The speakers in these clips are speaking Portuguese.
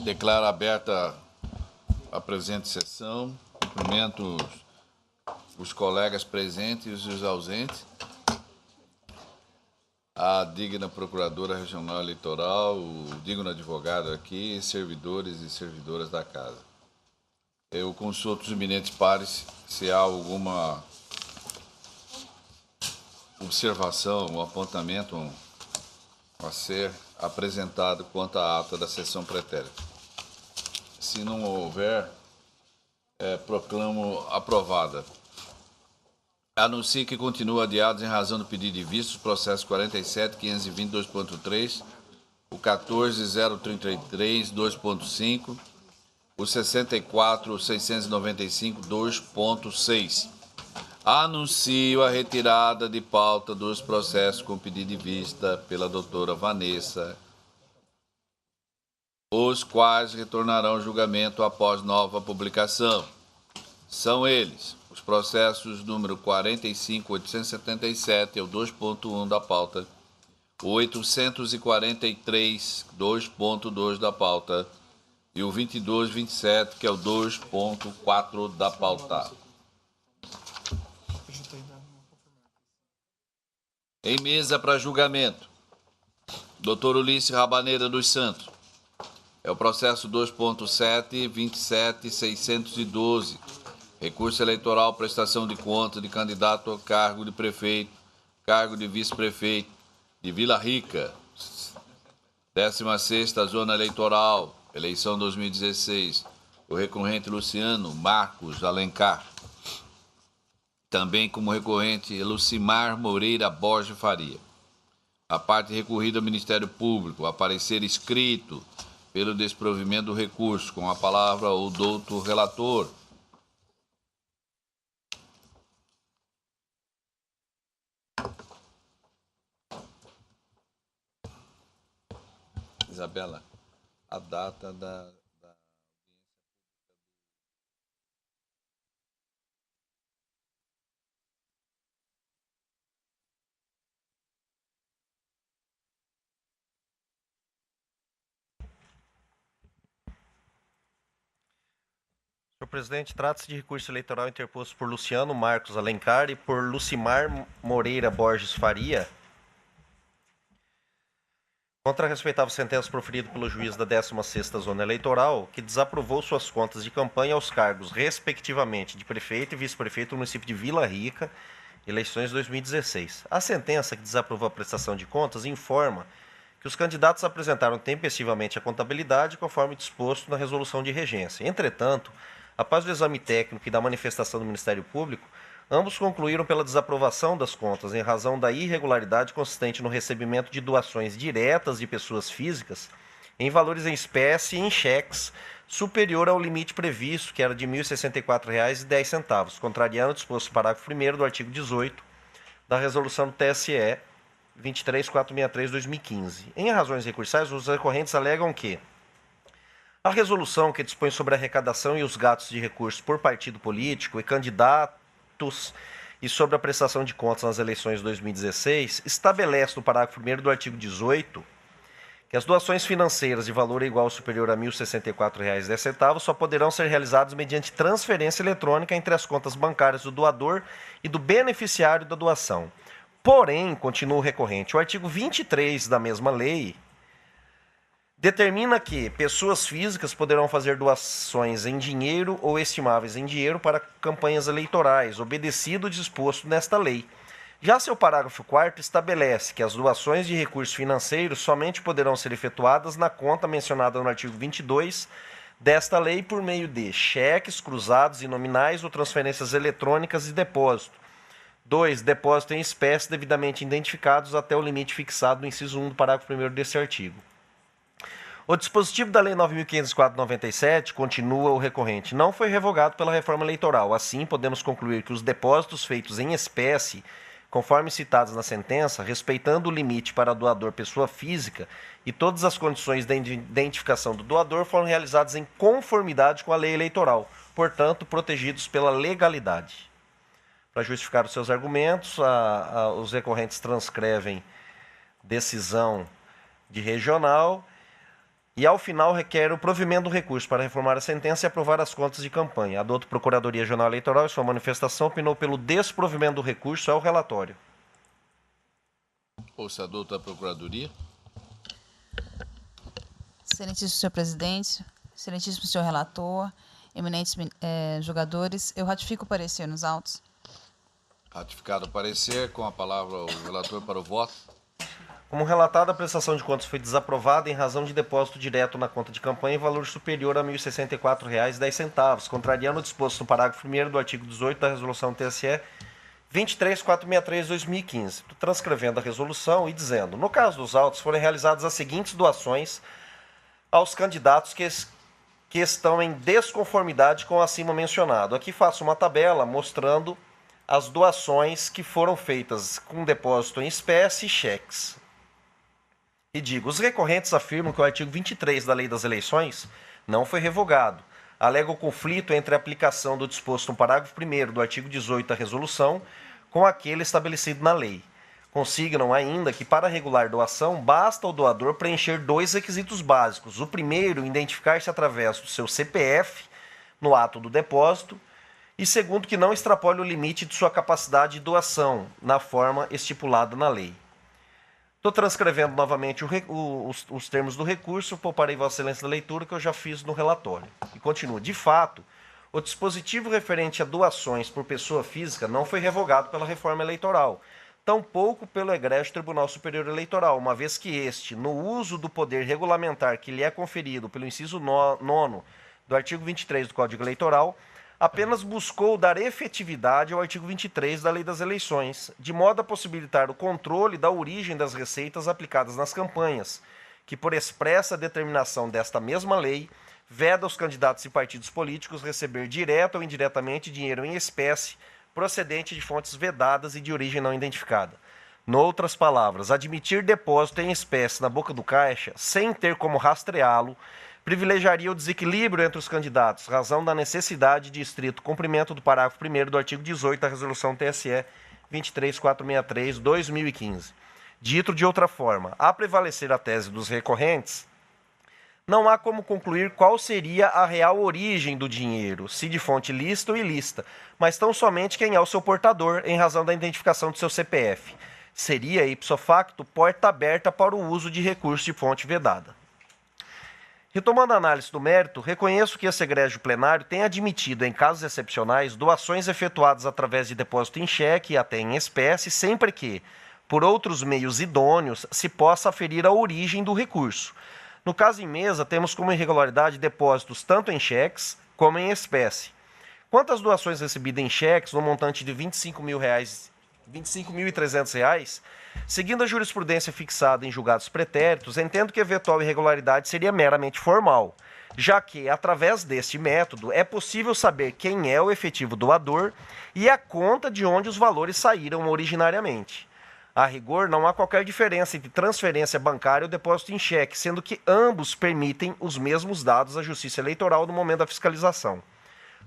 Declaro aberta a presente sessão. Cumprimento os colegas presentes e os ausentes. A digna Procuradora Regional Eleitoral, o digno advogado aqui, servidores e servidoras da casa. Eu consulto os eminentes pares se há alguma observação, um apontamento a ser apresentado quanto à ata da sessão pretérita. Se não houver, proclamo aprovada. Anuncio que continua adiados em razão do pedido de vista os processos 47.520.2.3, o 14.033.2.5, o 64.695.2.6. Anuncio a retirada de pauta dos processos com pedido de vista pela doutora Vanessa, os quais retornarão ao julgamento após nova publicação. São eles os processos número 45.877, é o 2.1 da pauta, o 843, 2.2 da pauta, e o 2227, que é o 2.4 da pauta. Em mesa para julgamento, Dr. Ulisses Rabaneira dos Santos. É o processo 2.7, 27.612. Recurso eleitoral, prestação de conta de candidato ao cargo de prefeito, cargo de vice-prefeito de Vila Rica. 16ª Zona Eleitoral, eleição 2016. O recorrente Luciano Marcos Alencar. Também como recorrente Lucimar Moreira Borges Faria. A parte recorrida ao Ministério Público, a parecer escrito pelo desprovimento do recurso. Com a palavra o doutor relator. Isabela, a data da... Senhor presidente, trata-se de recurso eleitoral interposto por Luciano Marcos Alencar e por Lucimar Moreira Borges Faria, contra a respeitável sentença proferida pelo juiz da 16ª Zona Eleitoral, que desaprovou suas contas de campanha aos cargos, respectivamente, de prefeito e vice-prefeito do município de Vila Rica, eleições 2016. A sentença que desaprovou a prestação de contas informa que os candidatos apresentaram tempestivamente a contabilidade conforme disposto na resolução de regência. Entretanto, após o exame técnico e da manifestação do Ministério Público, ambos concluíram pela desaprovação das contas em razão da irregularidade consistente no recebimento de doações diretas de pessoas físicas em valores em espécie e em cheques superior ao limite previsto, que era de R$ 1.064,10, contrariando o disposto no parágrafo 1º do artigo 18 da resolução do TSE 23463/2015. Em razões recursais, os recorrentes alegam que a resolução que dispõe sobre a arrecadação e os gastos de recursos por partido político e candidatos e sobre a prestação de contas nas eleições de 2016 estabelece no parágrafo 1º do artigo 18 que as doações financeiras de valor igual ou superior a R$ 1.064,10 só poderão ser realizadas mediante transferência eletrônica entre as contas bancárias do doador e do beneficiário da doação. Porém, continua o recorrente, o artigo 23 da mesma lei determina que pessoas físicas poderão fazer doações em dinheiro ou estimáveis em dinheiro para campanhas eleitorais, obedecido o disposto nesta lei. Já seu parágrafo 4º estabelece que as doações de recursos financeiros somente poderão ser efetuadas na conta mencionada no artigo 22 desta lei por meio de cheques, cruzados e nominais ou transferências eletrônicas e depósito. 2. Depósito em espécie devidamente identificados até o limite fixado no inciso 1 do parágrafo 1º deste artigo. O dispositivo da Lei 9.504/97, continua o recorrente, não foi revogado pela reforma eleitoral. Assim, podemos concluir que os depósitos feitos em espécie, conforme citados na sentença, respeitando o limite para doador pessoa física e todas as condições de identificação do doador, foram realizados em conformidade com a lei eleitoral, portanto, protegidos pela legalidade. Para justificar os seus argumentos, os recorrentes transcrevem decisão de regional e, ao final, requer o provimento do recurso para reformar a sentença e aprovar as contas de campanha. A doutora Procuradoria Regional Eleitoral, em sua manifestação, opinou pelo desprovimento do recurso ao relatório. Ouça a doutora Procuradoria. Excelentíssimo senhor presidente, excelentíssimo senhor relator, eminentes julgadores, eu ratifico o parecer nos autos. Ratificado o parecer, com a palavra o relator para o voto. Como relatado, a prestação de contas foi desaprovada em razão de depósito direto na conta de campanha em valor superior a R$ 1.064,10, contrariando o disposto no parágrafo 1º do artigo 18 da Resolução TSE 23463/2015. Estou transcrevendo a resolução e dizendo: no caso dos autos, foram realizadas as seguintes doações aos candidatos que estão em desconformidade com o acima mencionado. Aqui faço uma tabela mostrando as doações que foram feitas com depósito em espécie e cheques. E digo, os recorrentes afirmam que o artigo 23 da Lei das Eleições não foi revogado. Alega o conflito entre a aplicação do disposto no parágrafo 1º do artigo 18 da resolução com aquele estabelecido na lei. Consignam ainda que, para regular doação, basta ao doador preencher 2 requisitos básicos. O primeiro, identificar-se através do seu CPF no ato do depósito, e segundo, que não extrapole o limite de sua capacidade de doação, na forma estipulada na lei. Estou transcrevendo novamente os termos do recurso, pouparei Vossa Excelência da leitura, que eu já fiz no relatório. E continua. De fato, o dispositivo referente a doações por pessoa física não foi revogado pela reforma eleitoral, tampouco pelo egrégio Tribunal Superior Eleitoral, uma vez que este, no uso do poder regulamentar que lhe é conferido pelo inciso 9º do artigo 23 do Código Eleitoral, apenas buscou dar efetividade ao artigo 23 da Lei das Eleições, de modo a possibilitar o controle da origem das receitas aplicadas nas campanhas, que, por expressa determinação desta mesma lei, veda aos candidatos e partidos políticos receber direta ou indiretamente dinheiro em espécie procedente de fontes vedadas e de origem não identificada. Noutras palavras, admitir depósito em espécie na boca do caixa, sem ter como rastreá-lo, privilegiaria o desequilíbrio entre os candidatos, razão da necessidade de estrito cumprimento do parágrafo 1º do artigo 18 da Resolução TSE 23463/2015. Dito de outra forma, a prevalecer a tese dos recorrentes, não há como concluir qual seria a real origem do dinheiro, se de fonte lícita ou ilícita, mas tão somente quem é o seu portador, em razão da identificação do seu CPF. Seria, ipso facto, porta aberta para o uso de recurso de fonte vedada. Retomando a análise do mérito, reconheço que esse egrégio plenário tem admitido, em casos excepcionais, doações efetuadas através de depósito em cheque e até em espécie, sempre que, por outros meios idôneos, se possa aferir a origem do recurso. No caso em mesa, temos como irregularidade depósitos tanto em cheques como em espécie. Quanto às doações recebidas em cheques, no montante de R$ 25.300, seguindo a jurisprudência fixada em julgados pretéritos, entendo que a eventual irregularidade seria meramente formal, já que, através deste método, é possível saber quem é o efetivo doador e a conta de onde os valores saíram originariamente. A rigor, não há qualquer diferença entre transferência bancária ou depósito em cheque, sendo que ambos permitem os mesmos dados à Justiça Eleitoral no momento da fiscalização.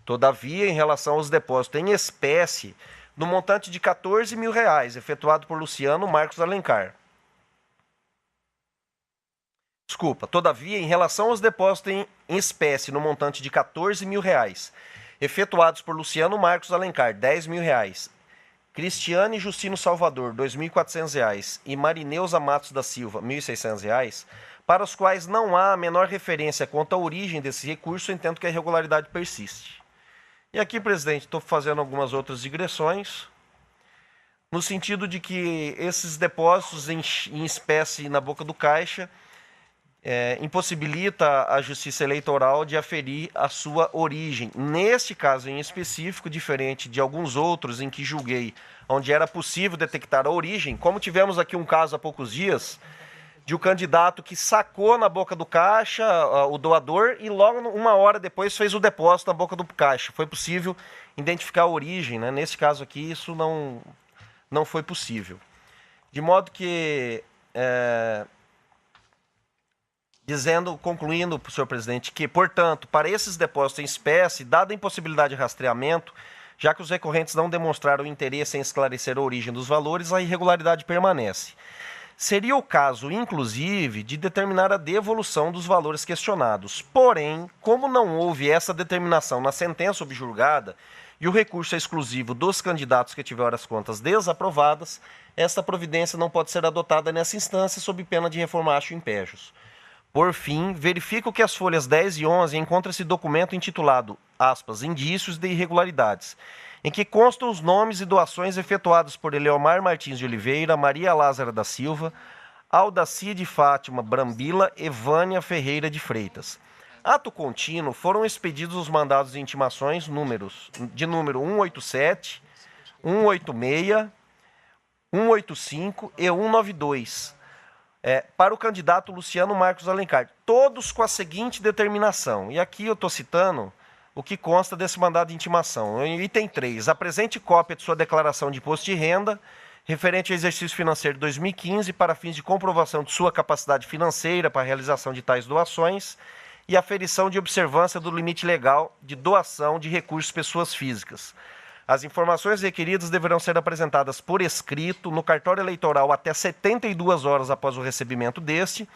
Todavia, em relação aos depósitos em espécie, no montante de R$ 14.000, efetuado por Luciano Marcos Alencar. Todavia, em relação aos depósitos em espécie, no montante de R$ 14.000, efetuados por Luciano Marcos Alencar, R$ 10.000, Cristiane Justino Salvador, R$ 2.400, e Marineuza Matos da Silva, R$ 1.600, para os quais não há a menor referência quanto à origem desse recurso, entendo que a irregularidade persiste. E aqui, presidente, estou fazendo algumas outras digressões, no sentido de que esses depósitos em espécie na boca do caixa impossibilita a Justiça Eleitoral de aferir a sua origem. Neste caso em específico, diferente de alguns outros em que julguei, onde era possível detectar a origem, como tivemos aqui um caso há poucos dias, de um candidato que sacou na boca do caixa o doador e logo uma hora depois fez o depósito na boca do caixa. Foi possível identificar a origem, né? Nesse caso aqui isso não foi possível. De modo que, concluindo, senhor presidente, que, portanto, para esses depósitos em espécie, dada a impossibilidade de rastreamento, já que os recorrentes não demonstraram interesse em esclarecer a origem dos valores, a irregularidade permanece. Seria o caso, inclusive, de determinar a devolução dos valores questionados. Porém, como não houve essa determinação na sentença objurgada e o recurso é exclusivo dos candidatos que tiveram as contas desaprovadas, esta providência não pode ser adotada nessa instância sob pena de reformatio impejus. Por fim, verifico que as folhas 10 e 11 encontra-se documento intitulado, aspas, indícios de irregularidades, em que constam os nomes e doações efetuados por Eleomar Martins de Oliveira, Maria Lázara da Silva, Aldaci de Fátima Brambila e Vânia Ferreira de Freitas. Ato contínuo, foram expedidos os mandados de intimações de número 187, 186, 185 e 192, para o candidato Luciano Marcos Alencar, todos com a seguinte determinação. E aqui eu estou citando o que consta desse mandado de intimação. Item 3. Apresente cópia de sua declaração de imposto de renda referente ao exercício financeiro de 2015 para fins de comprovação de sua capacidade financeira para a realização de tais doações e aferição de observância do limite legal de doação de recursos pessoas físicas. As informações requeridas deverão ser apresentadas por escrito no cartório eleitoral até 72 horas após o recebimento deste,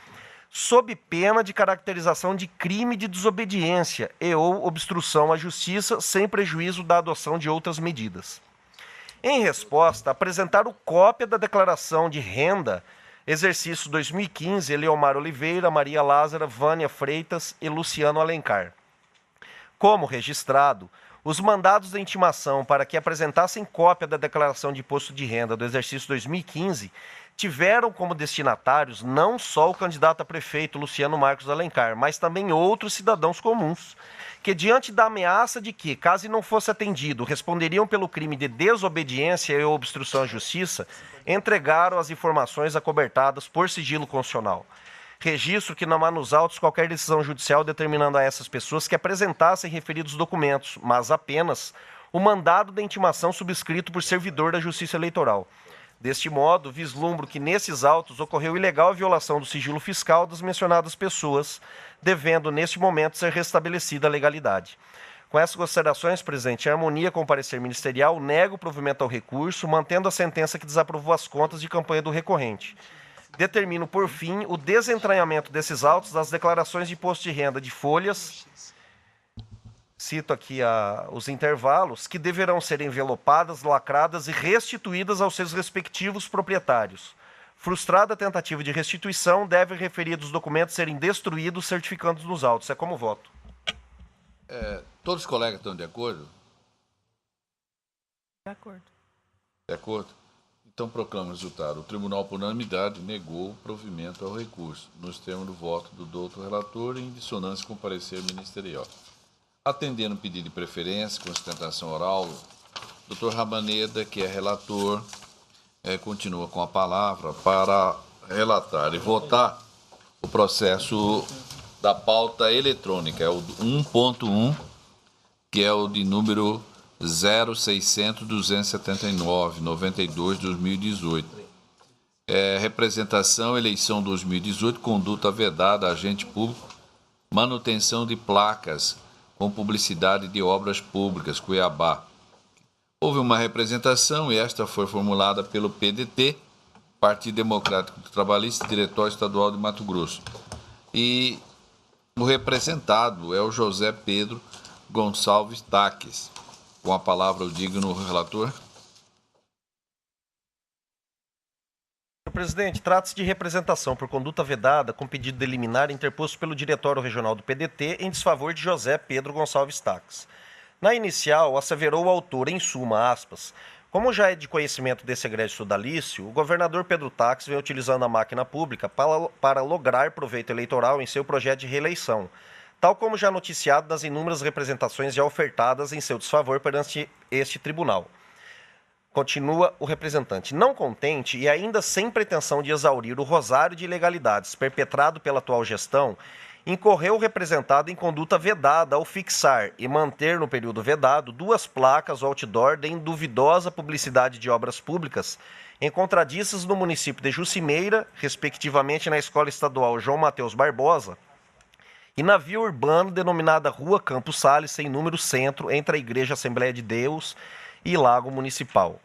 sob pena de caracterização de crime de desobediência e ou obstrução à justiça, sem prejuízo da adoção de outras medidas. Em resposta, apresentaram cópia da declaração de renda, exercício 2015, Eleomar Oliveira, Maria Lázara, Vânia Freitas e Luciano Alencar. Como registrado, os mandados de intimação para que apresentassem cópia da declaração de imposto de renda do exercício 2015 tiveram como destinatários não só o candidato a prefeito Luciano Marcos Alencar, mas também outros cidadãos comuns, que diante da ameaça de que, caso não fosse atendido, responderiam pelo crime de desobediência e obstrução à justiça, entregaram as informações acobertadas por sigilo constitucional. Registro que não há nos autos qualquer decisão judicial determinando a essas pessoas que apresentassem referidos documentos, mas apenas o mandado de intimação subscrito por servidor da Justiça Eleitoral. Deste modo, vislumbro que nesses autos ocorreu ilegal violação do sigilo fiscal das mencionadas pessoas, devendo, neste momento, ser restabelecida a legalidade. Com essas considerações, presidente, em harmonia com o parecer ministerial, nego o provimento ao recurso, mantendo a sentença que desaprovou as contas de campanha do recorrente. Determino, por fim, o desentranhamento desses autos das declarações de imposto de renda de folhas, cito aqui os intervalos, que deverão ser envelopadas, lacradas e restituídas aos seus respectivos proprietários. Frustrada a tentativa de restituição, devem referidos documentos serem destruídos, certificando nos autos. É como voto. Todos os colegas estão de acordo? De acordo. De acordo? Então proclamo o resultado. O tribunal, por unanimidade, negou o provimento ao recurso, nos termos do voto do doutor relator e em dissonância com o parecer ministerial. Atendendo o pedido de preferência com sustentação oral, o doutor Rabaneda, que é relator, continua com a palavra para relatar e votar o processo da pauta eletrônica, é o 1.1, que é o de número 0600-279-92-2018. Representação, eleição 2018, conduta vedada a agente público, manutenção de placas com publicidade de obras públicas, Cuiabá. Houve uma representação e esta foi formulada pelo PDT, Partido Democrático Trabalhista, Diretório Estadual de Mato Grosso. E o representado é o José Pedro Gonçalves Taques. Com a palavra o digno relator. Senhor presidente, trata-se de representação por conduta vedada com pedido de liminar interposto pelo Diretório Regional do PDT em desfavor de José Pedro Gonçalves Taques. Na inicial, asseverou o autor, em suma, aspas, como já é de conhecimento desse egresso sodalício, o governador Pedro Taques vem utilizando a máquina pública para lograr proveito eleitoral em seu projeto de reeleição, tal como já noticiado nas inúmeras representações já ofertadas em seu desfavor perante este tribunal. Continua o representante. Não contente e ainda sem pretensão de exaurir o rosário de ilegalidades perpetrado pela atual gestão, incorreu o representado em conduta vedada ao fixar e manter no período vedado 2 placas outdoor de duvidosa publicidade de obras públicas encontradiças no município de Jucimeira, respectivamente na Escola Estadual João Mateus Barbosa, e na via urbana denominada Rua Campos Sales, sem número centro, entre a Igreja Assembleia de Deus e Lago Municipal.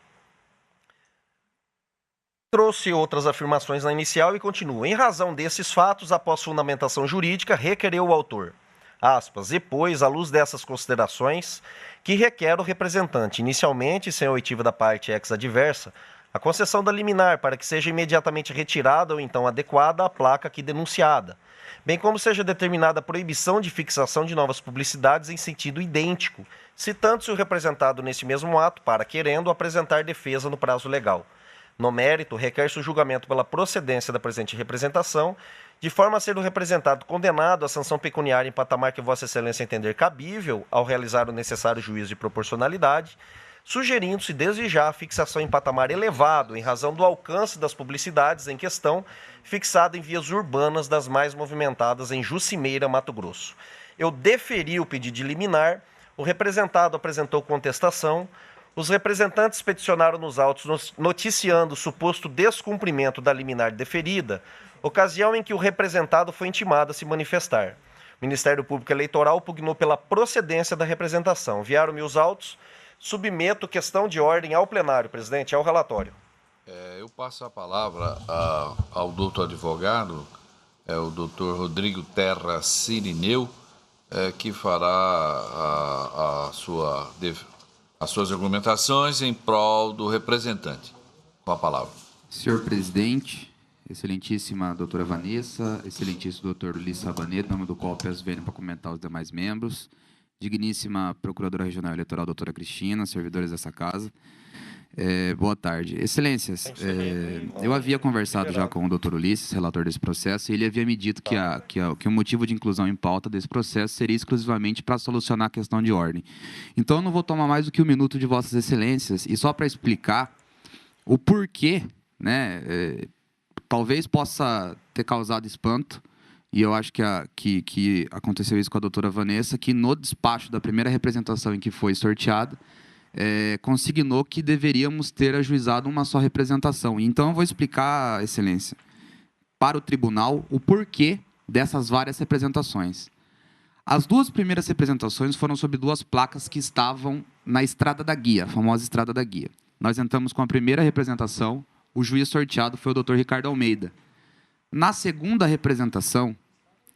Trouxe outras afirmações na inicial e continua. Em razão desses fatos, após fundamentação jurídica, requereu o autor, aspas, e pois, à luz dessas considerações, que requer o representante, inicialmente, sem a oitiva da parte ex-adversa, a concessão da liminar para que seja imediatamente retirada ou então adequada a placa aqui denunciada, bem como seja determinada a proibição de fixação de novas publicidades em sentido idêntico, citando-se o representado nesse mesmo ato para, querendo, apresentar defesa no prazo legal. No mérito, requer-se o julgamento pela procedência da presente representação, de forma a ser o representado condenado à sanção pecuniária em patamar que Vossa Excelência entender cabível ao realizar o necessário juízo de proporcionalidade, sugerindo-se desde já a fixação em patamar elevado em razão do alcance das publicidades em questão, fixada em vias urbanas das mais movimentadas em Jucimeira, Mato Grosso. Eu deferi o pedido de liminar, o representado apresentou contestação, os representantes peticionaram nos autos noticiando o suposto descumprimento da liminar deferida, ocasião em que o representado foi intimado a se manifestar. O Ministério Público Eleitoral pugnou pela procedência da representação. Enviaram-me os autos, submeto questão de ordem ao plenário, presidente, ao relatório. Eu passo a palavra ao doutor advogado, o doutor Rodrigo Terra Cirineu, que fará as suas argumentações em prol do representante. Com a palavra. Senhor presidente, excelentíssima doutora Vanessa, excelentíssimo doutor Ulisses Sabanedo, em nome do qual peço vênia para comentar os demais membros, digníssima procuradora regional eleitoral, doutora Cristina, servidores dessa casa, boa tarde. Excelências, eu havia conversado já com o doutor Ulisses, relator desse processo, e ele havia me dito que o motivo de inclusão em pauta desse processo seria exclusivamente para solucionar a questão de ordem. Então, eu não vou tomar mais do que um minuto de Vossas Excelências, e só para explicar o porquê, né, talvez possa ter causado espanto, e eu acho que aconteceu isso com a doutora Vanessa, que no despacho da primeira representação em que foi sorteada, consignou que deveríamos ter ajuizado uma só representação. Então, eu vou explicar, Excelência, para o tribunal, o porquê dessas várias representações. As duas primeiras representações foram sob duas placas que estavam na Estrada da Guia, a famosa Estrada da Guia. Nós entramos com a primeira representação, o juiz sorteado foi o doutor Ricardo Almeida. Na segunda representação,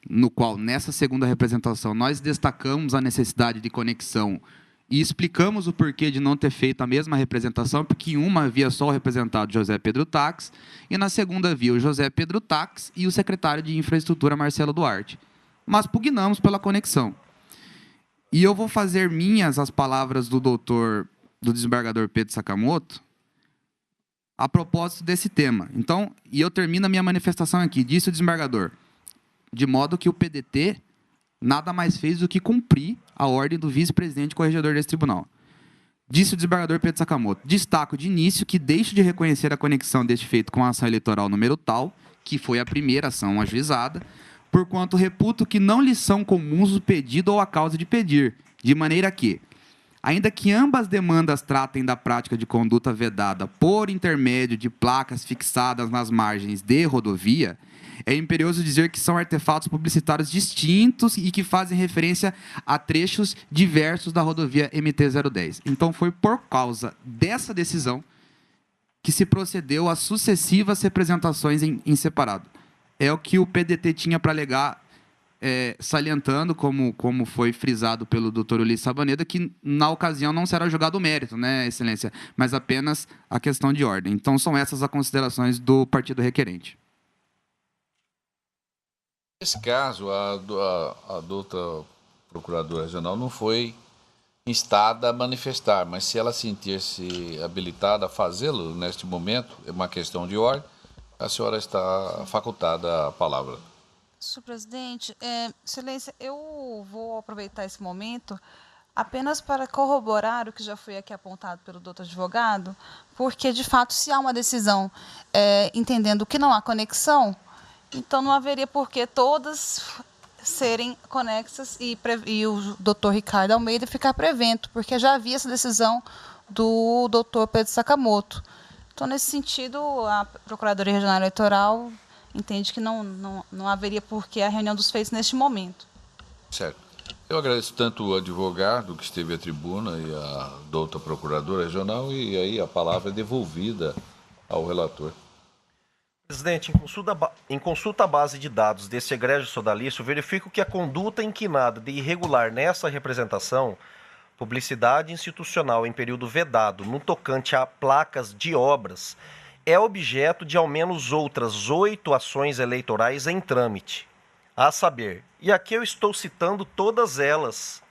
no qual, nessa segunda representação, nós destacamos a necessidade de conexão e explicamos o porquê de não ter feito a mesma representação, porque em uma havia só o representado José Pedro Tax, e na segunda havia o José Pedro Tax e o secretário de Infraestrutura, Marcelo Duarte. Mas pugnamos pela conexão. E eu vou fazer minhas as palavras do desembargador Pedro Sakamoto, a propósito desse tema. Então, e eu termino a minha manifestação aqui, disse o desembargador, de modo que o PDT nada mais fez do que cumprir a ordem do vice-presidente corregedor desse tribunal. Disse o desembargador Pedro Sakamoto, destaco de início que deixo de reconhecer a conexão deste feito com a ação eleitoral número tal, que foi a primeira ação ajuizada, porquanto reputo que não lhes são comuns o pedido ou a causa de pedir, de maneira que, ainda que ambas demandas tratem da prática de conduta vedada por intermédio de placas fixadas nas margens de rodovia, é imperioso dizer que são artefatos publicitários distintos e que fazem referência a trechos diversos da rodovia MT-010. Então, foi por causa dessa decisão que se procedeu às sucessivas representações em separado. É o que o PDT tinha para alegar, salientando, como foi frisado pelo doutor Ulisses Sabaneda, que na ocasião não será julgado o mérito, né, Excelência, mas apenas a questão de ordem. Então, são essas as considerações do partido requerente. Nesse caso, a doutora procuradora regional não foi instada a manifestar, mas se ela sentir-se habilitada a fazê-lo neste momento, é uma questão de ordem, a senhora está facultada a palavra. Senhor presidente, Excelência, eu vou aproveitar esse momento apenas para corroborar o que já foi aqui apontado pelo doutor advogado, porque, de fato, se há uma decisão entendendo que não há conexão, então não haveria por que todas serem conexas e o doutor Ricardo Almeida ficar prevento, porque já havia essa decisão do doutor Pedro Sakamoto. Então, nesse sentido, a Procuradoria Regional Eleitoral entende que não haveria por que a reunião dos feitos neste momento. Certo. Eu agradeço tanto o advogado que esteve à tribuna e a doutora Procuradora Regional, e aí a palavra é devolvida ao relator. Presidente, em consulta à base de dados desse egrégio sodalício, verifico que a conduta inquinada de irregular nessa representação, publicidade institucional em período vedado, no tocante a placas de obras, é objeto de ao menos outras 8 ações eleitorais em trâmite. A saber, e aqui eu estou citando todas elas.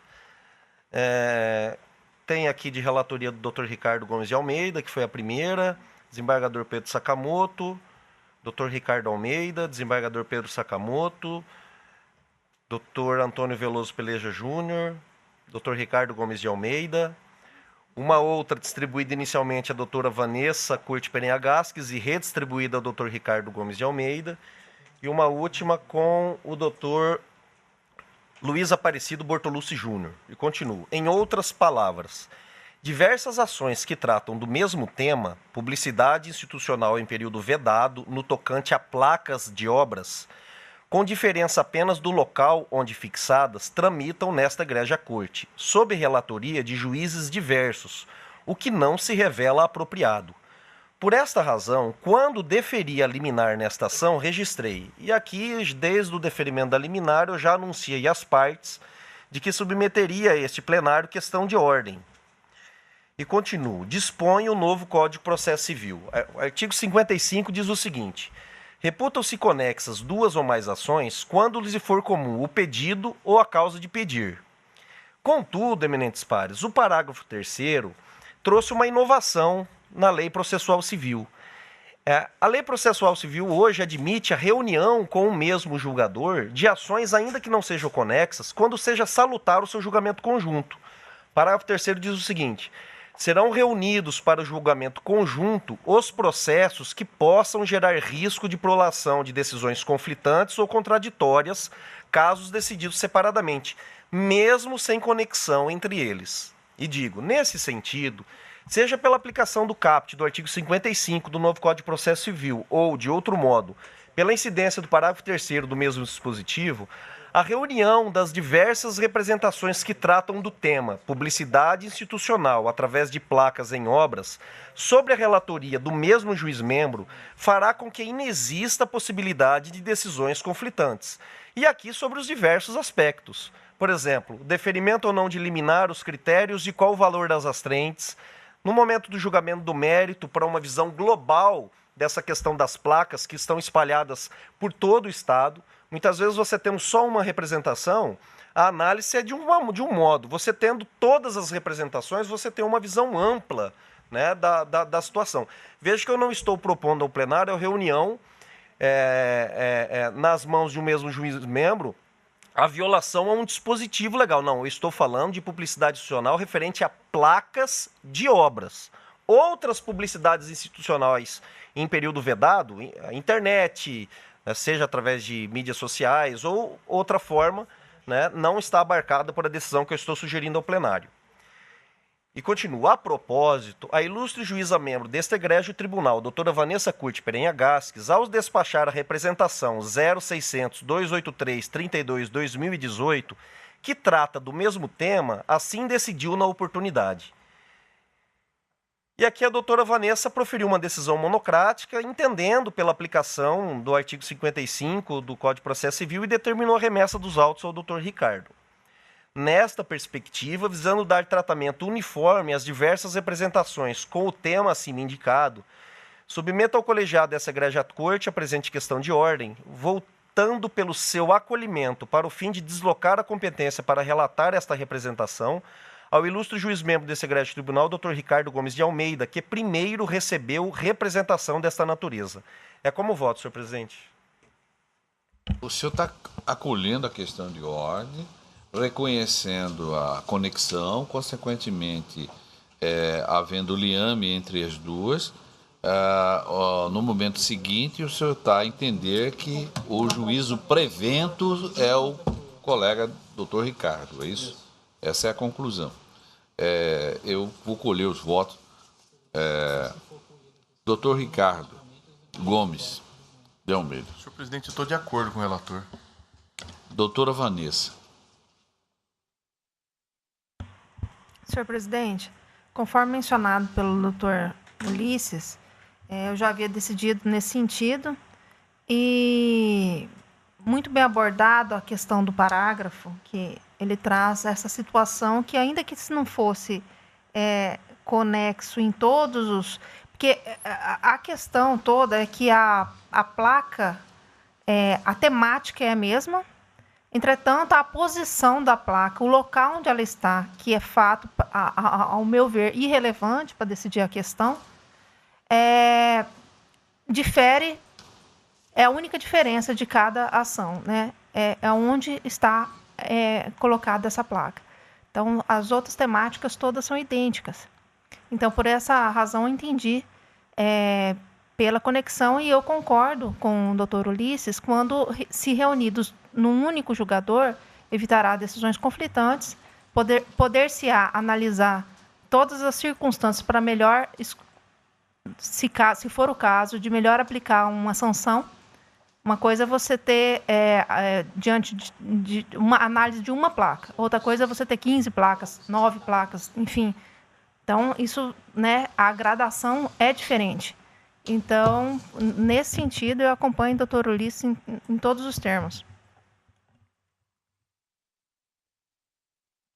Tem aqui de relatoria do Dr. Ricardo Gomes de Almeida, que foi a primeira, desembargador Pedro Sakamoto, Dr. Ricardo Almeida, desembargador Pedro Sakamoto, Dr. Antônio Veloso Peleja Júnior, Dr. Ricardo Gomes de Almeida, uma outra distribuída inicialmente à doutora Vanessa Curti Perenha Gasques e redistribuída ao Dr. Ricardo Gomes de Almeida, e uma última com o Dr. Luiz Aparecido Bortolucci Júnior. E continuo. Em outras palavras, diversas ações que tratam do mesmo tema, publicidade institucional em período vedado, no tocante a placas de obras, com diferença apenas do local onde fixadas, tramitam nesta egrégia corte, sob relatoria de juízes diversos, o que não se revela apropriado. Por esta razão, quando deferi a liminar nesta ação, registrei. E aqui, desde o deferimento da liminar, eu já anunciei às partes de que submeteria a este plenário questão de ordem. E continuo. Dispõe o novo Código de Processo Civil. O artigo 55 diz o seguinte: reputam-se conexas 2 ou mais ações quando lhes for comum o pedido ou a causa de pedir. Contudo, eminentes pares, o parágrafo 3º trouxe uma inovação na Lei Processual Civil. A Lei Processual Civil hoje admite a reunião com o mesmo julgador de ações, ainda que não sejam conexas, quando seja salutar o seu julgamento conjunto. Parágrafo 3º diz o seguinte: serão reunidos para o julgamento conjunto os processos que possam gerar risco de prolação de decisões conflitantes ou contraditórias, casos decididos separadamente, mesmo sem conexão entre eles. E digo, nesse sentido, seja pela aplicação do caput do artigo 55 do novo Código de Processo Civil ou, de outro modo, pela incidência do parágrafo 3º do mesmo dispositivo, a reunião das diversas representações que tratam do tema publicidade institucional através de placas em obras, sobre a relatoria do mesmo juiz-membro, fará com que inexista a possibilidade de decisões conflitantes. E aqui sobre os diversos aspectos. Por exemplo, deferimento ou não de liminar, os critérios de qual o valor das astrentes, no momento do julgamento do mérito, para uma visão global dessa questão das placas que estão espalhadas por todo o Estado. Muitas vezes você tendo só uma representação, a análise é de um modo. Você tendo todas as representações, você tem uma visão ampla, né, da situação. Veja que eu não estou propondo ao plenário a reunião nas mãos de um mesmo juiz-membro a violação a um dispositivo legal. Não, eu estou falando de publicidade institucional referente a placas de obras. Outras publicidades institucionais em período vedado, internet, seja através de mídias sociais ou outra forma, né, não está abarcada por a decisão que eu estou sugerindo ao plenário. E continuo. A propósito, a ilustre juíza membro deste egrégio tribunal, doutora Vanessa Curti Perenha Gasques, ao despachar a representação 0600-283-32-2018, que trata do mesmo tema, assim decidiu na oportunidade. E aqui a doutora Vanessa proferiu uma decisão monocrática, entendendo pela aplicação do artigo 55 do Código de Processo Civil e determinou a remessa dos autos ao doutor Ricardo. Nesta perspectiva, visando dar tratamento uniforme às diversas representações com o tema acima indicado, submeto ao colegiado dessa egrégia corte a presente questão de ordem, voltando pelo seu acolhimento para o fim de deslocar a competência para relatar esta representação ao ilustre juiz-membro desse egrégio tribunal, Dr. Ricardo Gomes de Almeida, que primeiro recebeu representação desta natureza. É como voto, senhor presidente. O senhor está acolhendo a questão de ordem, reconhecendo a conexão, consequentemente, havendo liame entre as duas. No momento seguinte, o senhor está a entender que o juízo prevento é o colega doutor Ricardo, é isso? Essa é a conclusão. Eu vou colher os votos. Doutor Ricardo Gomes de Almeida. Senhor presidente, eu estou de acordo com o relator. Doutora Vanessa. Senhor presidente, conforme mencionado pelo doutor Ulisses, eu já havia decidido nesse sentido E muito bem abordado a questão do parágrafo, que ele traz essa situação que, ainda que se não fosse conexo em todos os... Porque a questão toda é que a placa, a temática é a mesma, entretanto, a posição da placa, o local onde ela está, que é fato, ao meu ver, irrelevante para decidir a questão, difere, é a única diferença de cada ação, né? É onde está colocada essa placa. Então, as outras temáticas todas são idênticas. Então, por essa razão, eu entendi pela conexão, e eu concordo com o doutor Ulisses, quando se reunidos num único julgador, evitará decisões conflitantes, poder-se analisar todas as circunstâncias para melhor, se for o caso, de melhor aplicar uma sanção. Uma coisa é você ter, diante de uma análise de uma placa. Outra coisa é você ter 15 placas, 9 placas, enfim. Então, isso, né, a gradação é diferente. Então, nesse sentido, eu acompanho o doutor Ulisses em todos os termos.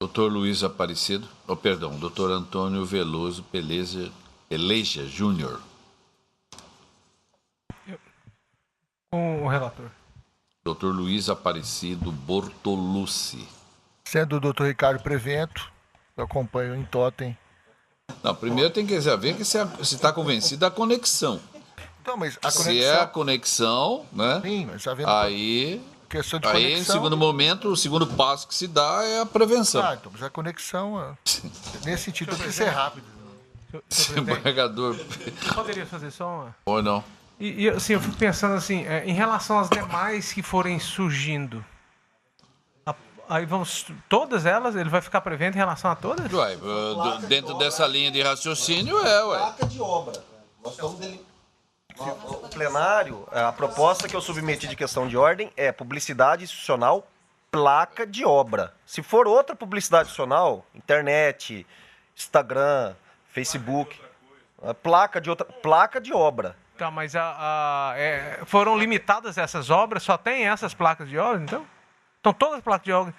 Doutor Luiz Aparecido, doutor Antônio Veloso Peleja Júnior. Com o relator. Doutor Luiz Aparecido Bortolucci. Sendo o doutor Ricardo Prevento, eu acompanho em totem. Não, primeiro tem que ver que se está convencido da conexão. Então, mas a conexão... Se é a conexão, né? Sim, mas já vendo aí, questão de em conexão... segundo momento, o segundo passo que se dá é a prevenção. Então, mas a conexão, nesse sentido, tem que ser rápido. Desembargador. Poderia fazer só uma... Ou não? E assim, eu fico pensando assim, em relação às demais que forem surgindo, aí todas elas, ele vai ficar prevendo em relação a todas? Ué, dentro dessa linha de raciocínio, ué. Placa de obra. Nós estamos o plenário, a proposta que eu submeti de questão de ordem é publicidade institucional, placa de obra. Se for outra publicidade institucional, internet, Instagram, Facebook, placa de obra. Tá, mas foram limitadas essas obras? Só tem essas placas de obra, então? Então todas as placas de obra...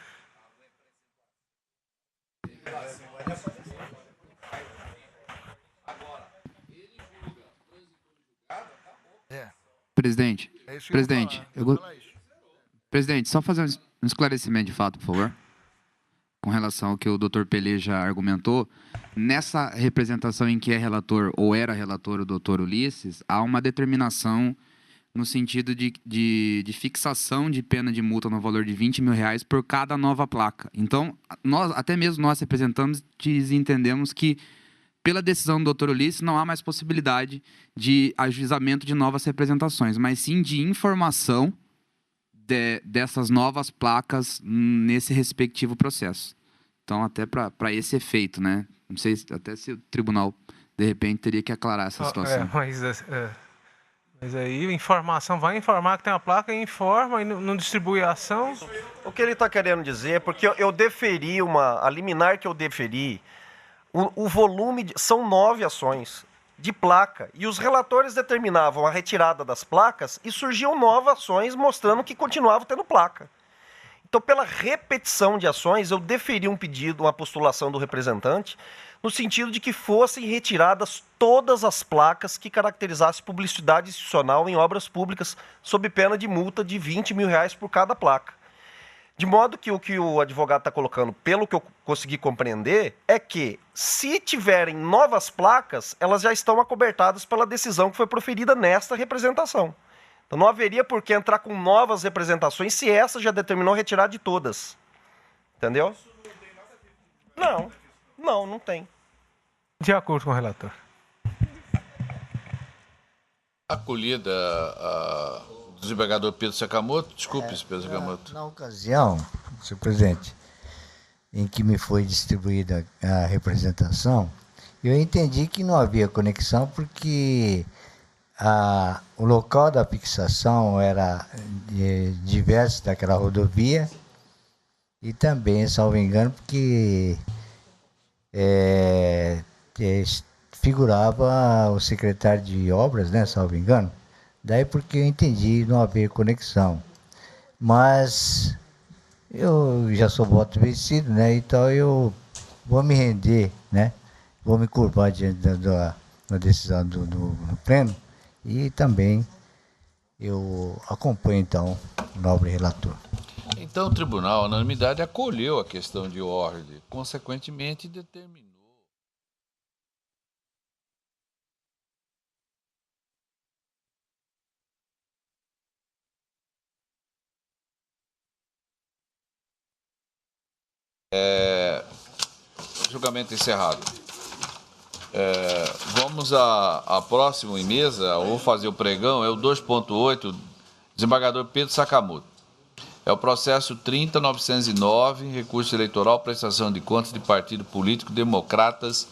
Presidente, só fazer um esclarecimento de fato, por favor. Com relação ao que o doutor Peleja argumentou, nessa representação em que é relator ou era relator o doutor Ulisses, há uma determinação no sentido de fixação de pena de multa no valor de R$20 mil por cada nova placa. Então, até mesmo nós representantes entendemos que, pela decisão do doutor Ulisses, não há mais possibilidade de ajuizamento de novas representações, mas sim de informação dessas novas placas nesse respectivo processo. Então, até para esse efeito, né? Não sei até se o tribunal, de repente, teria que aclarar essa situação. Mas aí a informação vai informar que tem uma placa e informa e não distribui a ação. O que ele está querendo dizer é porque eu deferi a liminar que eu deferi, o volume, são 9 ações de placa, e os relatores determinavam a retirada das placas e surgiam novas ações mostrando que continuava tendo placa. Então, pela repetição de ações, eu deferi um pedido, uma postulação do representante, no sentido de que fossem retiradas todas as placas que caracterizassem publicidade institucional em obras públicas, sob pena de multa de R$20 mil por cada placa. De modo que o que o advogado está colocando, pelo que eu consegui compreender, é que, se tiverem novas placas, elas já estão acobertadas pela decisão que foi proferida nesta representação. Então não haveria por que entrar com novas representações se essa já determinou retirar de todas. Entendeu? Não tem. De acordo com o relator. Acolhida o desembargador Pedro Sakamoto. Desculpe, Pedro Sakamoto. Na ocasião, senhor presidente, em que me foi distribuída a representação, eu entendi que não havia conexão porque o local da fixação era diverso daquela rodovia e também, salvo engano, porque figurava o secretário de obras, né, salvo engano, Daí porque eu entendi não haver conexão. Mas eu já sou voto vencido, né? Então eu vou me render, né? Vou me curvar diante da decisão do pleno e também eu acompanho então o nobre relator. Então o tribunal, a unanimidade, acolheu a questão de ordem, consequentemente determinou. Julgamento encerrado. Vamos a próximo em mesa, vou fazer o pregão, é o 2.8, desembargador Pedro Sakamoto. É o processo 30.909, recurso eleitoral, prestação de contas de partido político Democratas,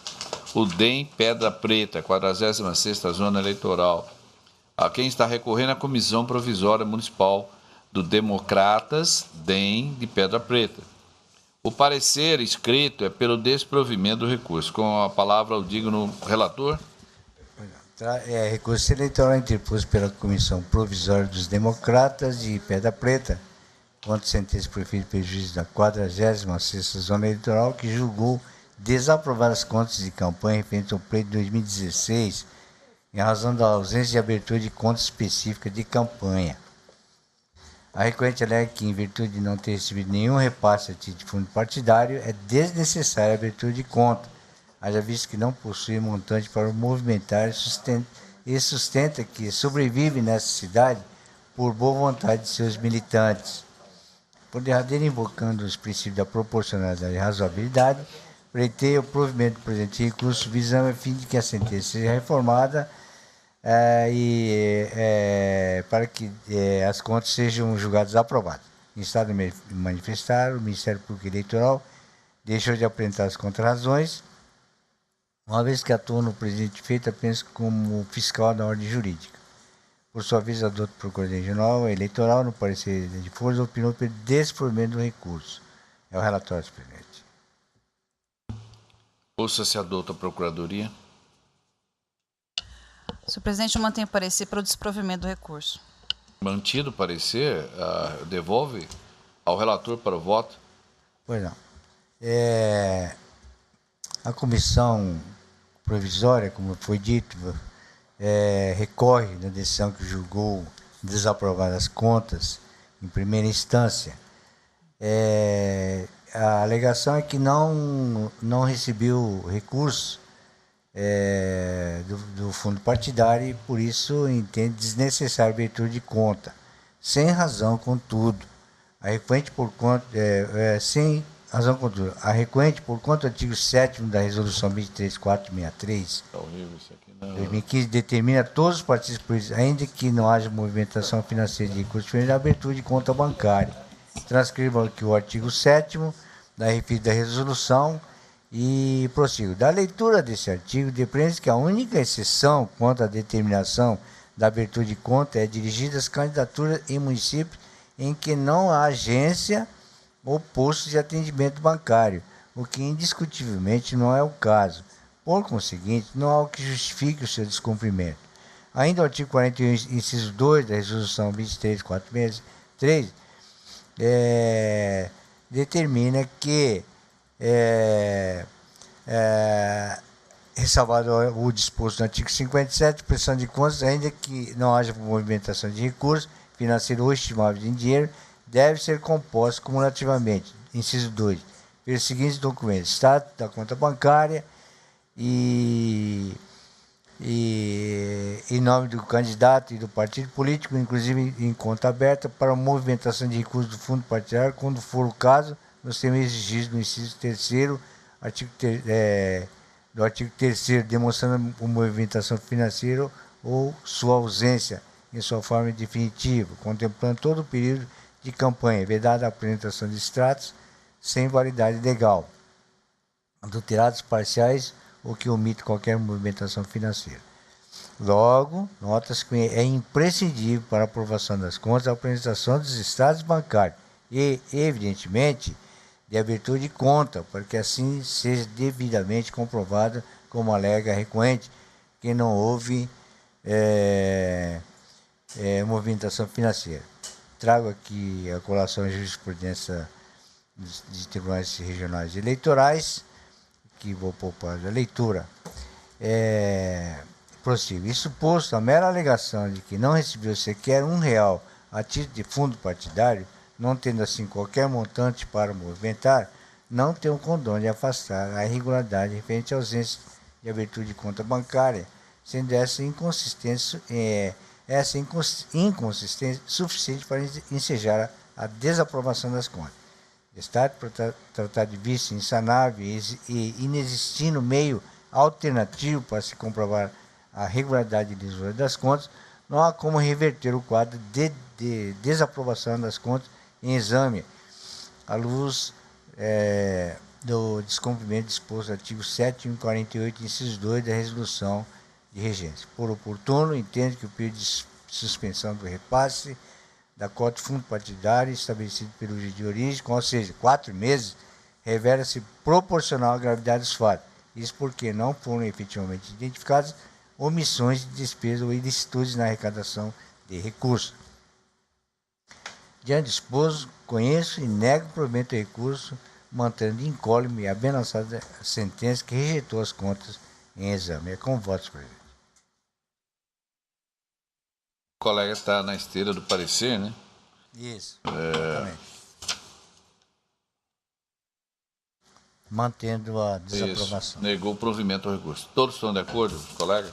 o DEM Pedra Preta, 46ª Zona Eleitoral. A quem está recorrendo a Comissão Provisória Municipal do Democratas, DEM de Pedra Preta. O parecer escrito é pelo desprovimento do recurso. Com a palavra o digno relator. Recurso eleitoral interposto pela Comissão Provisória dos Democratas de Pedra Preta, contra sentença por efeito de prejuízo da 46ª Zona Eleitoral, que julgou desaprovar as contas de campanha referentes ao pleito de 2016, em razão da ausência de abertura de conta específica de campanha. A recorrente alega que, em virtude de não ter recebido nenhum repasse a título de fundo partidário, é desnecessária a abertura de conta, haja visto que não possui montante para movimentar e sustenta que sobrevive nessa cidade por boa vontade de seus militantes. Por derradeiro, invocando os princípios da proporcionalidade e razoabilidade, pleiteia o provimento do presente recurso visando a fim de que a sentença seja reformada para que as contas sejam julgadas aprovadas. Em estado de manifestar, o Ministério Público Eleitoral deixou de apresentar as contrarrazões, uma vez que atua no presente feito apenas como fiscal da ordem jurídica. Por sua vez, a doutora Procurador-Regional Eleitoral, no parecer de força, opinou pelo desprovimento do recurso. É o relatório, senhor presidente. Ouça-se a doutora Procuradoria. Senhor presidente, eu mantenho parecer para o desprovimento do recurso. Mantido o parecer, devolve ao relator para o voto. Pois não. A comissão provisória, como foi dito, recorre da decisão que julgou desaprovar as contas em primeira instância. A alegação é que não recebeu recurso do fundo partidário e, por isso, entende desnecessária a abertura de conta. Sem razão, contudo, a recorrente por conta... sem razão, contudo, a recorrente por conta do artigo 7º da Resolução 23463, 2015, determina todos os partidos políticos, ainda que não haja movimentação financeira de recursos diferentes, a abertura de conta bancária. Transcrevo aqui o artigo 7º da referida resolução e prossigo. Da leitura desse artigo, depreende que a única exceção quanto à determinação da abertura de conta é dirigida às candidaturas em municípios em que não há agência ou postos de atendimento bancário, o que indiscutivelmente não é o caso. Por conseguinte, não há o que justifique o seu descumprimento. Ainda o artigo 41, inciso 2 da Resolução 23463, determina que, ressalvado o disposto no artigo 57, prestação de contas, ainda que não haja movimentação de recursos financeiros ou estimáveis em dinheiro, deve ser composto cumulativamente, inciso 2, pelos seguintes documentos: estado da conta bancária e em nome do candidato e do partido político, inclusive em conta aberta para a movimentação de recursos do fundo partidário, quando for o caso, nos termos exigidos no inciso 3º, do artigo 3º, demonstrando a movimentação financeira ou sua ausência em sua forma definitiva, contemplando todo o período de campanha, vedada a apresentação de extratos sem validade legal, adulterados parciais ou que omite qualquer movimentação financeira. Logo, nota-se que é imprescindível para a aprovação das contas a apresentação dos extratos bancários e, evidentemente, de abertura de conta, para que assim seja devidamente comprovado, como alega a recorrente, que não houve movimentação financeira. Trago aqui a colação de jurisprudência de tribunais regionais eleitorais, que vou poupar a leitura. Prossigo. Isso posto, a mera alegação de que não recebeu sequer R$1 a título de fundo partidário, não tendo assim qualquer montante para movimentar, não tem o condão de afastar a irregularidade referente à ausência de abertura de conta bancária, sendo essa inconsistência suficiente para ensejar a desaprovação das contas. Estado para tratar de vício insanável e inexistindo meio alternativo para se comprovar a regularidade e lisura das contas, não há como reverter o quadro de desaprovação das contas em exame, à luz do descumprimento disposto no artigo 748, inciso 2 da resolução de regência. Por oportuno, entende que o período de suspensão do repasse da cota de fundo partidário estabelecido pelo juiz de origem, ou seja, 4 meses, revela-se proporcional à gravidade dos fatos. Isso porque não foram efetivamente identificadas omissões de despesa ou ilicitudes na arrecadação de recursos. Diante do exposto, conheço e nego o provimento do recurso, mantendo incólume a bem lançada sentença que rejeitou as contas em exame. É com votos, presidente. O colega está na esteira do parecer, né? Isso, exatamente. Mantendo a desaprovação. Isso, negou o provimento ao recurso. Todos estão de acordo, colega?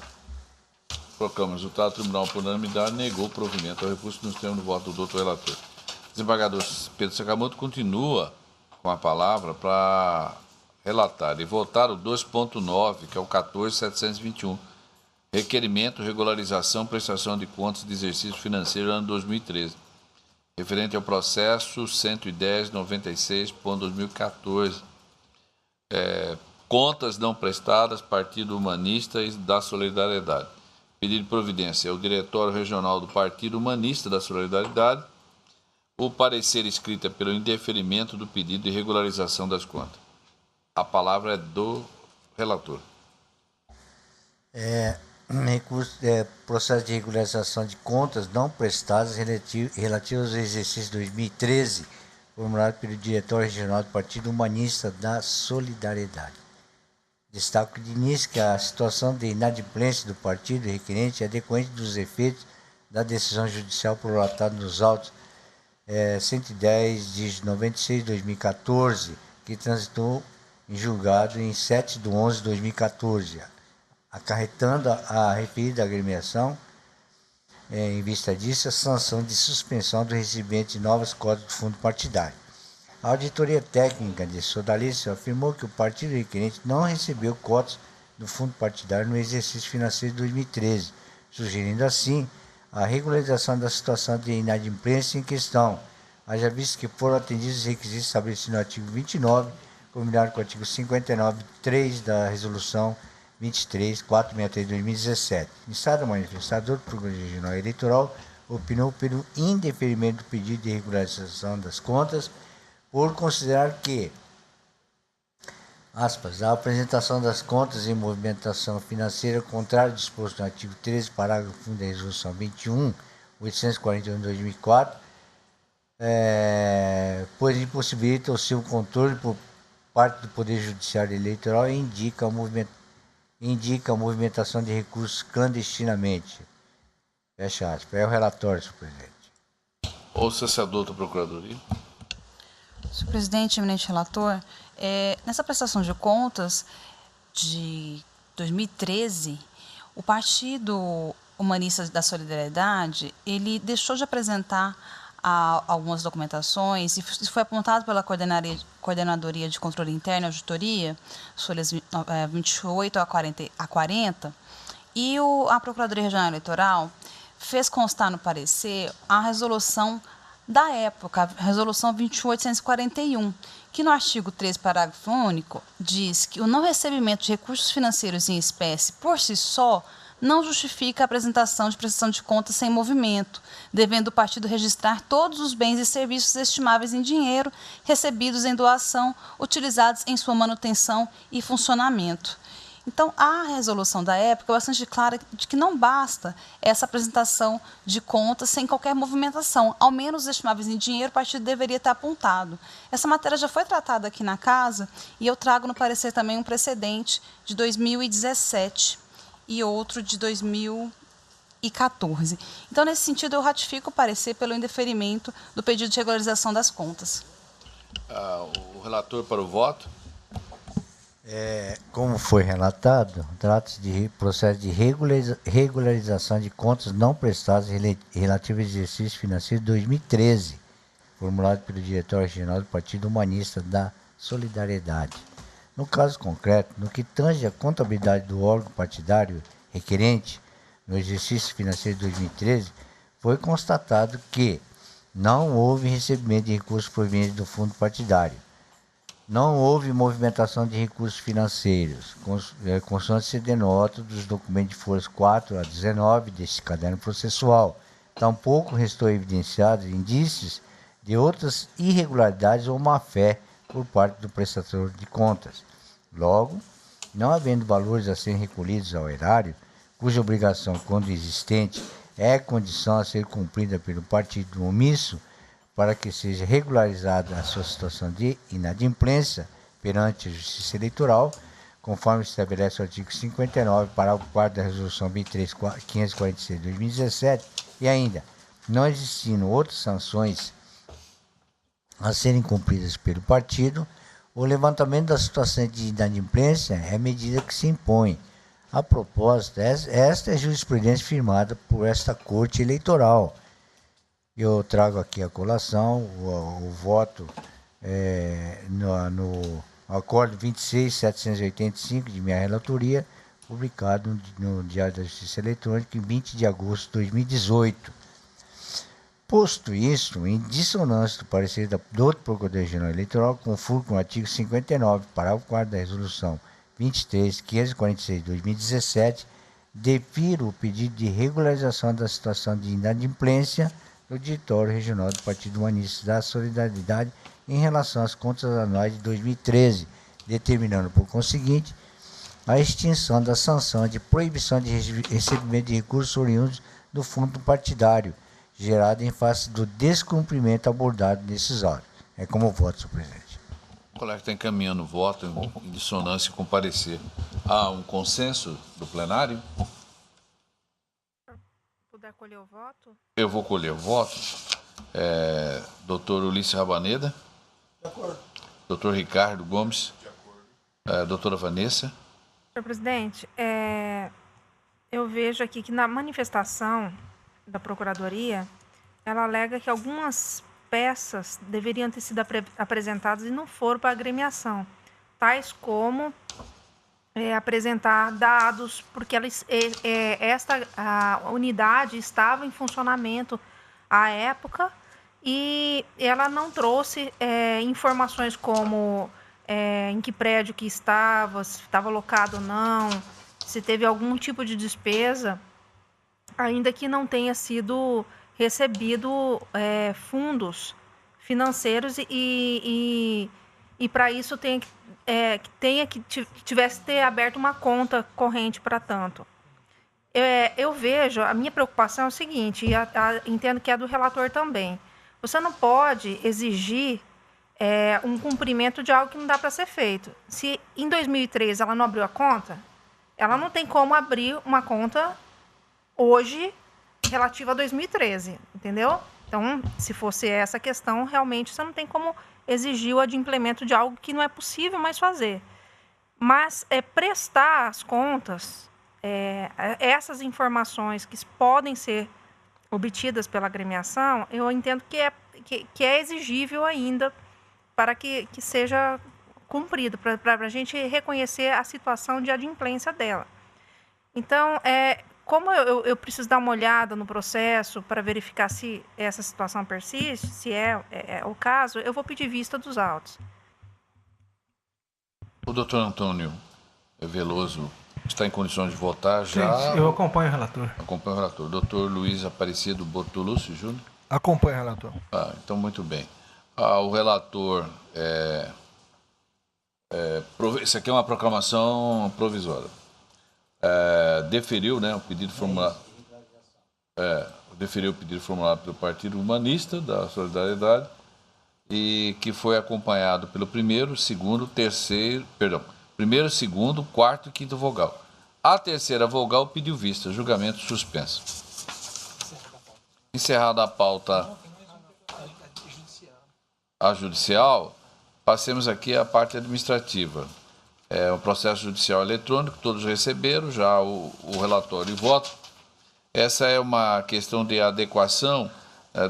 Proclamo o resultado. O tribunal, por unanimidade, negou o provimento ao recurso nos termos do voto do doutor relator. O desembargador Pedro Sakamoto continua com a palavra para relatar e votar o 2.9, que é o 14.721. Requerimento, regularização, prestação de contas de exercício financeiro ano 2013. Referente ao processo 110.96.2014. Contas não prestadas, Partido Humanista e da Solidariedade. Pedido de providência ao Diretório Regional do Partido Humanista da Solidariedade. O parecer escrito pelo indeferimento do pedido de regularização das contas. A palavra é do relator. Processo de regularização de contas não prestadas relativos ao exercício 2013, formulado pelo Diretório Regional do Partido Humanista da Solidariedade. Destaco de início que a situação de inadimplência do partido requerente é decorrente dos efeitos da decisão judicial prolatada nos autos 110 de 96 de 2014, que transitou em julgado em 7 de 11 de 2014, acarretando a referida agremiação, em vista disso, a sanção de suspensão do recebimento de novas cotas do fundo partidário. A auditoria técnica de Sodalice afirmou que o partido requerente não recebeu cotas do fundo partidário no exercício financeiro de 2013, sugerindo assim a regularização da situação de inadimplência em questão, haja visto que foram atendidos os requisitos estabelecidos no artigo 29, combinado com o artigo 59.3 da resolução 23.463 de 2017. Instado manifestador do Programa Regional Eleitoral opinou pelo indeferimento do pedido de regularização das contas, por considerar que, aspas, a apresentação das contas em movimentação financeira, contrário ao disposto no artigo 13, parágrafo 1 da resolução 21.841 de 2004, pois impossibilita o seu controle por parte do Poder Judiciário Eleitoral e indica a movimentação de recursos clandestinamente. Fecha aspas. É o relatório, senhor presidente. Ouça-se a doutora Procuradoria. Senhor presidente, eminente relator, nessa prestação de contas de 2013, o Partido Humanista da Solidariedade, ele deixou de apresentar algumas documentações, e isso foi apontado pela Coordenadoria de Controle Interno e Auditoria, folhas 28 a 40, e a Procuradoria Regional Eleitoral fez constar no parecer a resolução da época, a resolução 28.841, que no artigo 13, parágrafo único, diz que o não recebimento de recursos financeiros em espécie, por si só, não justifica a apresentação de prestação de contas sem movimento, devendo o partido registrar todos os bens e serviços estimáveis em dinheiro recebidos em doação, utilizados em sua manutenção e funcionamento. Então, a resolução da época é bastante clara de que não basta essa apresentação de contas sem qualquer movimentação. Ao menos os estimáveis em dinheiro, o partido deveria estar apontado. Essa matéria já foi tratada aqui na casa e eu trago no parecer também um precedente de 2017 e outro de 2014. Então, nesse sentido, eu ratifico o parecer pelo indeferimento do pedido de regularização das contas. O relator para o voto. Como foi relatado, trata-se de processo de regularização de contas não prestadas relativo ao exercício financeiro de 2013, formulado pelo diretor regional do Partido Humanista da Solidariedade. No caso concreto, no que tange à contabilidade do órgão partidário requerente no exercício financeiro de 2013, foi constatado que não houve recebimento de recursos provenientes do fundo partidário. Não houve movimentação de recursos financeiros, consoante se denota dos documentos de folhas 4 a 19 deste caderno processual. Tampouco restou evidenciados indícios de outras irregularidades ou má-fé por parte do prestador de contas. Logo, não havendo valores a serem recolhidos ao erário, cuja obrigação, quando existente, é condição a ser cumprida pelo partido omisso, para que seja regularizada a sua situação de inadimplência perante a Justiça Eleitoral, conforme estabelece o artigo 59, parágrafo 4º da Resolução 23.546 de 2017, e ainda, não existindo outras sanções a serem cumpridas pelo partido, o levantamento da situação de inadimplência é medida que se impõe. A propósito, esta é a jurisprudência firmada por esta Corte Eleitoral. Eu trago aqui a colação, o voto no Acordo 26.785 de minha relatoria, publicado no Diário da Justiça Eletrônica em 20 de agosto de 2018. Posto isso, em dissonância do parecer do Procurador-Geral Eleitoral, conforme com o artigo 59, parágrafo 4º da Resolução 23.546 de 2017, defiro o pedido de regularização da situação de inadimplência do Diretório Regional do Partido Humanista da Solidariedade em relação às contas anuais de 2013, determinando, por conseguinte, a extinção da sanção de proibição de recebimento de recursos oriundos do fundo partidário, gerado em face do descumprimento abordado nesses autos. É como voto, senhor presidente. O colega está encaminhando o voto em dissonância com o parecer. Há um consenso do plenário? Puder colher o voto? Eu vou colher o voto. Doutor Ulisses Rabaneda. De acordo. Doutor Ricardo Gomes. De acordo. Doutora Vanessa. Senhor presidente, eu vejo aqui que na manifestação da Procuradoria, ela alega que algumas peças deveriam ter sido apresentadas e não foram para a agremiação, tais como apresentar dados, porque a unidade estava em funcionamento à época e ela não trouxe informações como em que prédio que estava, se estava locado ou não, se teve algum tipo de despesa, ainda que não tenha sido recebido fundos financeiros e para isso tivesse ter aberto uma conta corrente para tanto. Eu vejo, a minha preocupação é o seguinte, e entendo que é do relator também. Você não pode exigir um cumprimento de algo que não dá para ser feito. Se em 2013 ela não abriu a conta, ela não tem como abrir uma conta hoje relativa a 2013, entendeu? Então, se fosse essa questão, realmente você não tem como exigir o adimplemento de algo que não é possível mais fazer. Mas prestar as contas, essas informações que podem ser obtidas pela agremiação, eu entendo que é exigível ainda para que seja cumprido, para a gente reconhecer a situação de adimplência dela. Então, como eu preciso dar uma olhada no processo para verificar se essa situação persiste, se é o caso, eu vou pedir vista dos autos. O doutor Antônio Veloso está em condições de votar já? Sim, eu acompanho o relator. Acompanho o relator. Doutor Luiz Aparecido Bortolucci Júnior? Acompanho o relator. Então muito bem. O relator Isso aqui é uma proclamação provisória. Deferiu, né, o pedido formulado. Deferiu o pedido formulado pelo Partido Humanista da Solidariedade e que foi acompanhado pelo primeiro, segundo, quarto e quinto vogal. A terceira vogal pediu vista, julgamento suspenso. Encerrada a pauta judicial, passemos aqui à parte administrativa. É o processo judicial eletrônico, todos receberam já o relatório e voto. Essa é uma questão de adequação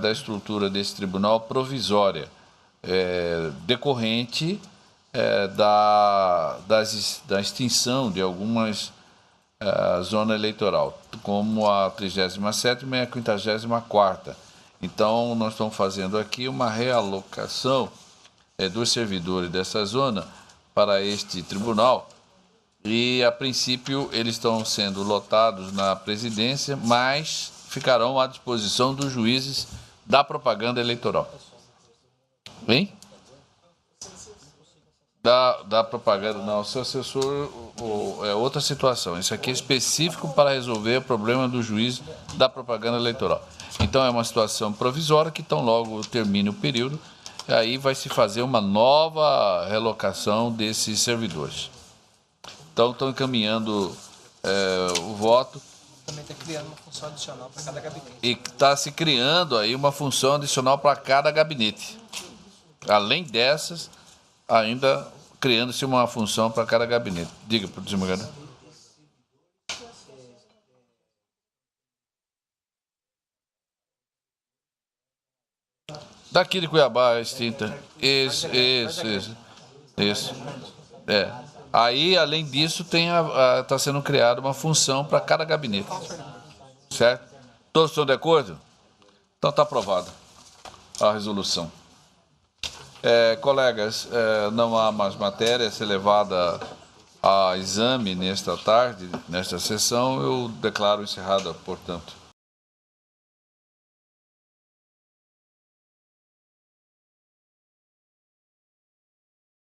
da estrutura desse tribunal provisória, decorrente da extinção de algumas zonas eleitorais, como a 37ª e a 54ª. Então, nós estamos fazendo aqui uma realocação dos servidores dessa zona para este tribunal e, a princípio, eles estão sendo lotados na presidência, mas ficarão à disposição dos juízes da propaganda eleitoral. Hein? Da propaganda, não, o seu assessor é outra situação. Isso aqui é específico para resolver o problema do juiz da propaganda eleitoral. Então, é uma situação provisória que tão logo termine o período, aí vai se fazer uma nova relocação desses servidores. Então, estão encaminhando o voto. Também está criando uma função adicional para cada gabinete. E está se criando aí uma função adicional para cada gabinete. Além dessas, ainda criando-se uma função para cada gabinete. Diga, por desembargador. Daqui de Cuiabá, extinta. Isso. Aí, além disso, está sendo criada uma função para cada gabinete. Certo? Todos estão de acordo? Então está aprovada a resolução. Colegas, não há mais matéria a ser levada a exame nesta tarde, nesta sessão. Eu declaro encerrada, portanto.